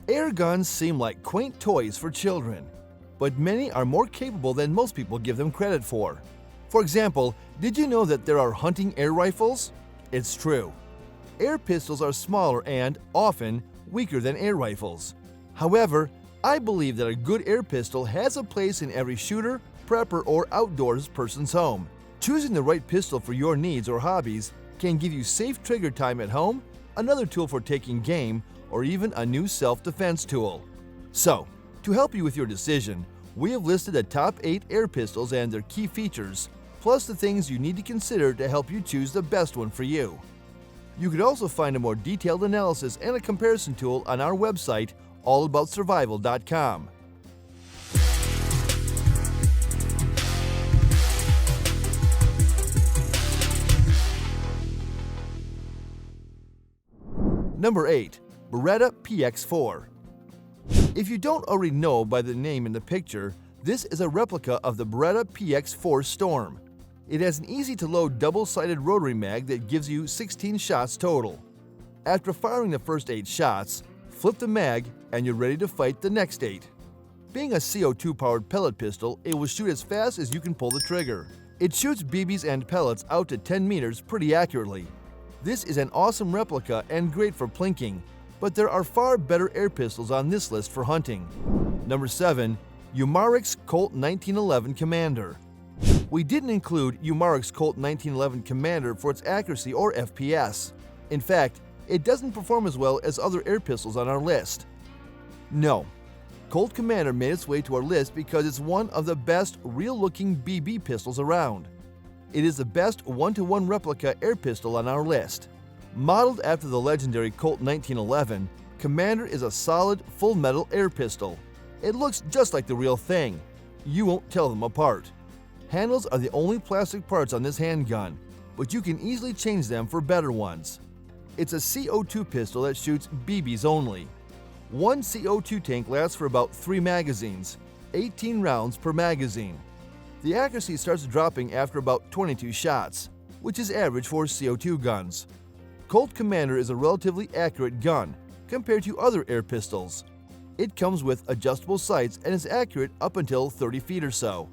Air guns seem like quaint toys for children, but many are more capable than most people give them credit for. For example, did you know that there are hunting air rifles? It's true. Air pistols are smaller and, often, weaker than air rifles. However, I believe that a good air pistol has a place in every shooter, prepper, or outdoors person's home. Choosing the right pistol for your needs or hobbies can give you safe trigger time at home, another tool for taking game, or even a new self-defense tool. So, to help you with your decision, we have listed the top 8 air pistols and their key features, plus the things you need to consider to help you choose the best one for you. You could also find a more detailed analysis and a comparison tool on our website, allaboutsurvival.com. Number 8. Beretta PX4. If you don't already know by the name in the picture, this is a replica of the Beretta PX4 Storm. It has an easy-to-load double-sided rotary mag that gives you 16 shots total. After firing the first 8 shots, flip the mag and you're ready to fight the next 8. Being a CO2-powered pellet pistol, it will shoot as fast as you can pull the trigger. It shoots BBs and pellets out to 10 meters pretty accurately. This is an awesome replica and great for plinking, but there are far better air pistols on this list for hunting. Number 7. Umarex Colt 1911 Commander. We didn't include Umarex Colt 1911 Commander for its accuracy or FPS. In fact, it doesn't perform as well as other air pistols on our list. No, Colt Commander made its way to our list because it's one of the best real-looking BB pistols around. It is the best one-to-one replica air pistol on our list. Modeled after the legendary Colt 1911, Commander is a solid, full-metal air pistol. It looks just like the real thing. You won't tell them apart. Handles are the only plastic parts on this handgun, but you can easily change them for better ones. It's a CO2 pistol that shoots BBs only. One CO2 tank lasts for about 3 magazines, 18 rounds per magazine. The accuracy starts dropping after about 22 shots, which is average for CO2 guns. Colt Commander is a relatively accurate gun compared to other air pistols. It comes with adjustable sights and is accurate up until 30 feet or so.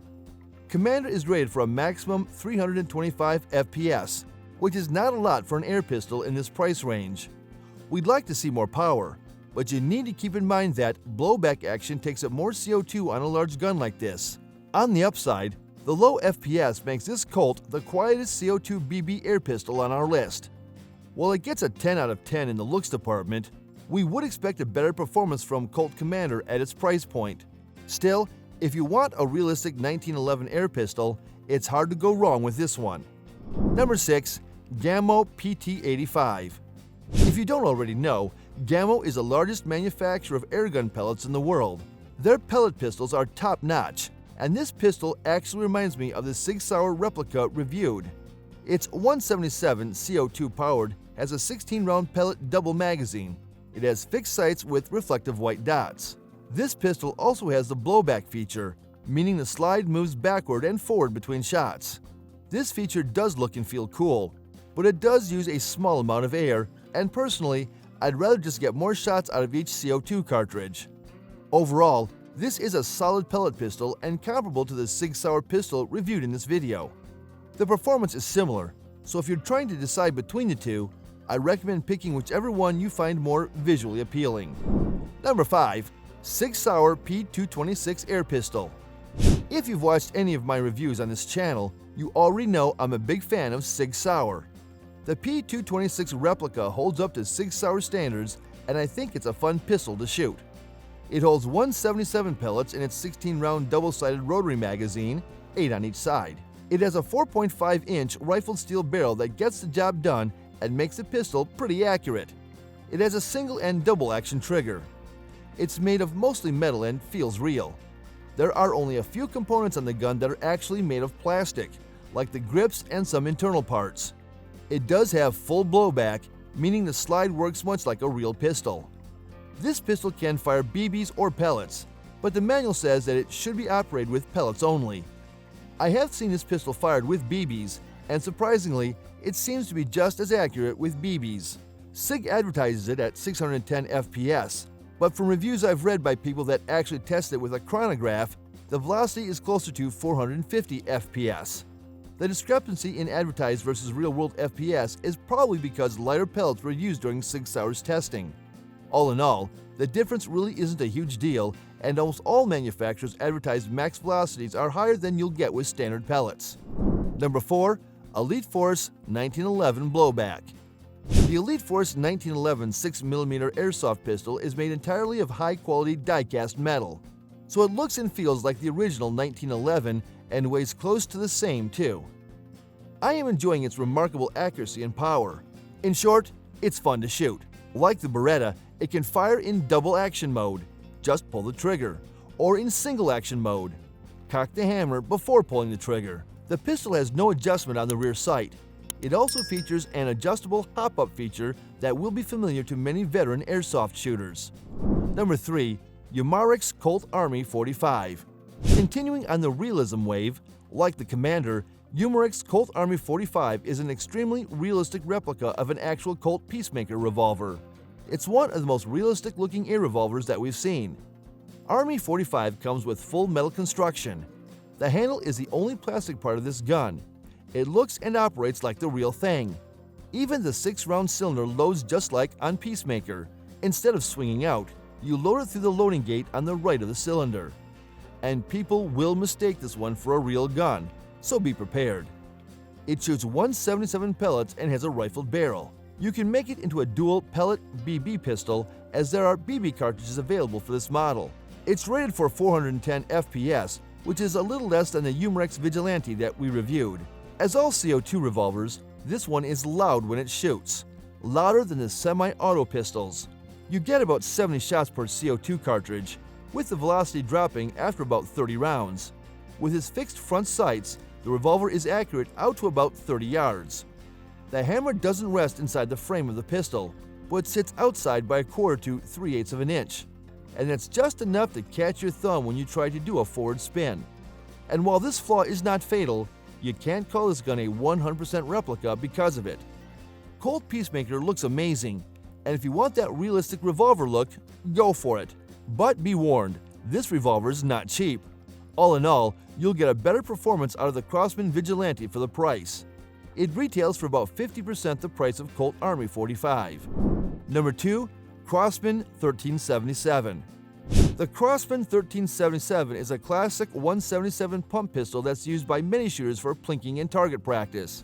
Commander is rated for a maximum 325 FPS, which is not a lot for an air pistol in this price range. We'd like to see more power, but you need to keep in mind that blowback action takes up more CO2 on a large gun like this. On the upside, the low FPS makes this Colt the quietest CO2 BB air pistol on our list. While it gets a 10 out of 10 in the looks department, we would expect a better performance from Colt Commander at its price point. Still, if you want a realistic 1911 air pistol, it's hard to go wrong with this one. Number 6. Gamo Pt-85. If you don't already know, Gamo is the largest manufacturer of airgun pellets in the world. Their pellet pistols are top-notch, and this pistol actually reminds me of the Sig Sauer replica reviewed. It's 177 CO2 powered, has a 16-round pellet double magazine. It has fixed sights with reflective white dots. This pistol also has the blowback feature, meaning the slide moves backward and forward between shots. This feature does look and feel cool, but it does use a small amount of air, and personally, I'd rather just get more shots out of each CO2 cartridge. Overall, this is a solid pellet pistol and comparable to the Sig Sauer pistol reviewed in this video. The performance is similar, so if you're trying to decide between the two, I recommend picking whichever one you find more visually appealing. Number 5. Sig Sauer P226 Air Pistol. If you've watched any of my reviews on this channel, you already know I'm a big fan of Sig Sauer. The P226 replica holds up to Sig Sauer standards, and I think it's a fun pistol to shoot. It holds 177 pellets in its 16-round double-sided rotary magazine, 8 on each side. It has a 4.5-inch rifled steel barrel that gets the job done and makes the pistol pretty accurate. It has a single and double action trigger. It's made of mostly metal and feels real. There are only a few components on the gun that are actually made of plastic, like the grips and some internal parts. It does have full blowback, meaning the slide works much like a real pistol. This pistol can fire BBs or pellets, but the manual says that it should be operated with pellets only. I have seen this pistol fired with BBs, and surprisingly, it seems to be just as accurate with BBs. SIG advertises it at 610 FPS, but from reviews I've read by people that actually tested it with a chronograph, the velocity is closer to 450 FPS. The discrepancy in advertised versus real-world FPS is probably because lighter pellets were used during Sig Sauer's testing. All in all, the difference really isn't a huge deal, and almost all manufacturers' advertised max velocities are higher than you'll get with standard pellets. Number 4. Elite Force 1911 Blowback. The Elite Force 1911 6mm airsoft pistol is made entirely of high-quality die-cast metal, so it looks and feels like the original 1911 and weighs close to the same too. I am enjoying its remarkable accuracy and power. In short, it's fun to shoot. Like the Beretta, it can fire in double action mode, just pull the trigger, or in single action mode, cock the hammer before pulling the trigger. The pistol has no adjustment on the rear sight. It also features an adjustable hop-up feature that will be familiar to many veteran airsoft shooters. Number 3. Umarex Colt Army 45. Continuing on the realism wave, like the Commander, Umarex Colt Army 45 is an extremely realistic replica of an actual Colt Peacemaker revolver. It's one of the most realistic-looking air revolvers that we've seen. Army 45 comes with full metal construction. The handle is the only plastic part of this gun. It looks and operates like the real thing. Even the 6-round cylinder loads just like on Peacemaker. Instead of swinging out, you load it through the loading gate on the right of the cylinder. And people will mistake this one for a real gun, so be prepared. It shoots 177 pellets and has a rifled barrel. You can make it into a dual pellet BB pistol, as there are BB cartridges available for this model. It's rated for 410 FPS, which is a little less than the Umarex Vigilante that we reviewed. As all CO2 revolvers, this one is loud when it shoots, louder than the semi-auto pistols. You get about 70 shots per CO2 cartridge, with the velocity dropping after about 30 rounds. With its fixed front sights, the revolver is accurate out to about 30 yards. The hammer doesn't rest inside the frame of the pistol, but sits outside by 1/4 to 3/8 of an inch, and that's just enough to catch your thumb when you try to do a forward spin. And while this flaw is not fatal, you can't call this gun a 100% replica because of it. Colt Peacemaker looks amazing, and if you want that realistic revolver look, go for it. But be warned, this revolver is not cheap. All in all, you'll get a better performance out of the Crosman Vigilante for the price. It retails for about 50% the price of Colt Army 45. Number 2. Crosman 1377. The Crosman 1377 is a classic 177 pump pistol that's used by many shooters for plinking and target practice.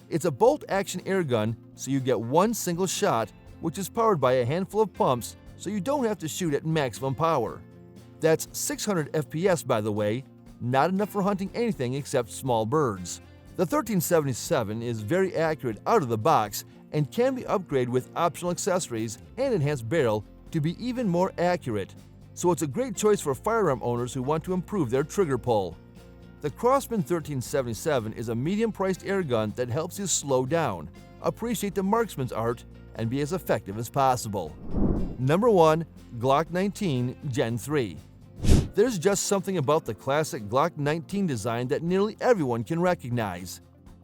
It's a bolt-action air gun, so you get one single shot, which is powered by a handful of pumps, so you don't have to shoot at maximum power. That's 600 FPS, by the way, not enough for hunting anything except small birds. The 1377 is very accurate out of the box and can be upgraded with optional accessories and enhanced barrel to be even more accurate, so it's a great choice for firearm owners who want to improve their trigger pull. The Crosman 1377 is a medium-priced air gun that helps you slow down, appreciate the marksman's art, and be as effective as possible. Number 1. GLOCK 19 Gen 3. There's just something about the classic GLOCK 19 design that nearly everyone can recognize.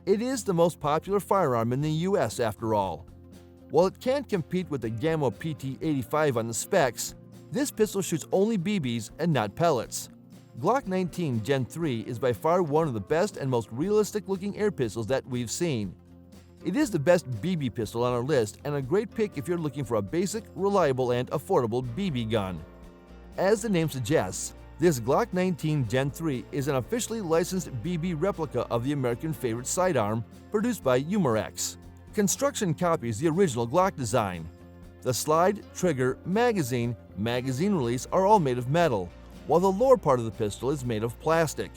It is the most popular firearm in the US after all. While it can't compete with the Gamo Pt-85 on the specs, this pistol shoots only BBs and not pellets. GLOCK 19 Gen 3 is by far one of the best and most realistic-looking air pistols that we've seen. It is the best BB pistol on our list and a great pick if you're looking for a basic, reliable, and affordable BB gun. As the name suggests, this GLOCK 19 Gen 3 is an officially licensed BB replica of the American favorite sidearm produced by Umarex. Construction copies the original GLOCK design. The slide, trigger, magazine release are all made of metal, while the lower part of the pistol is made of plastic.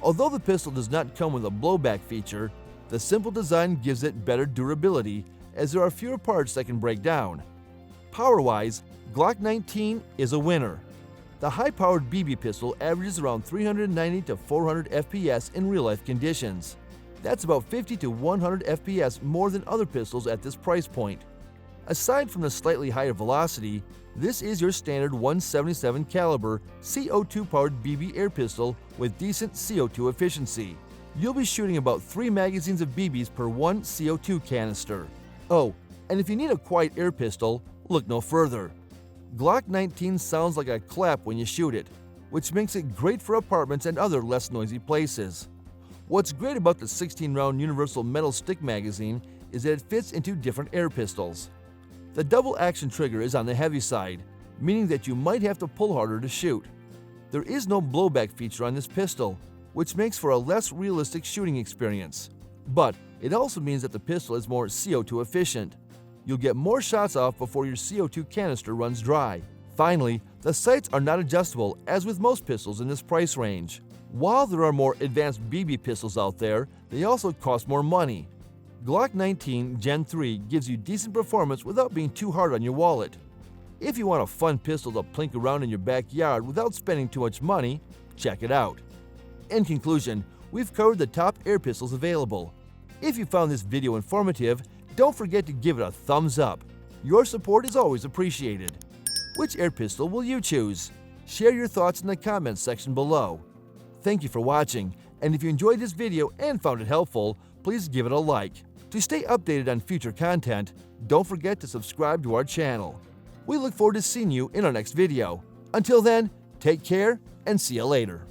Although the pistol does not come with a blowback feature, the simple design gives it better durability as there are fewer parts that can break down. Power-wise, GLOCK 19 is a winner. The high-powered BB pistol averages around 390 to 400 FPS in real-life conditions. That's about 50 to 100 FPS more than other pistols at this price point. Aside from the slightly higher velocity, this is your standard 177 caliber CO2-powered BB air pistol with decent CO2 efficiency. You'll be shooting about 3 magazines of BBs per 1 CO2 canister. Oh, and if you need a quiet air pistol, look no further. Glock 19 sounds like a clap when you shoot it, which makes it great for apartments and other less noisy places. What's great about the 16-round universal metal stick magazine is that it fits into different air pistols. The double action trigger is on the heavy side, meaning that you might have to pull harder to shoot. There is no blowback feature on this pistol, which makes for a less realistic shooting experience. But it also means that the pistol is more CO2 efficient. You'll get more shots off before your CO2 canister runs dry. Finally, the sights are not adjustable as with most pistols in this price range. While there are more advanced BB pistols out there, they also cost more money. Glock 19 Gen 3 gives you decent performance without being too hard on your wallet. If you want a fun pistol to plink around in your backyard without spending too much money, check it out. In conclusion, we've covered the top air pistols available. If you found this video informative, don't forget to give it a thumbs up. Your support is always appreciated. Which air pistol will you choose? Share your thoughts in the comments section below. Thank you for watching, and if you enjoyed this video and found it helpful, please give it a like. To stay updated on future content, don't forget to subscribe to our channel. We look forward to seeing you in our next video. Until then, take care and see you later.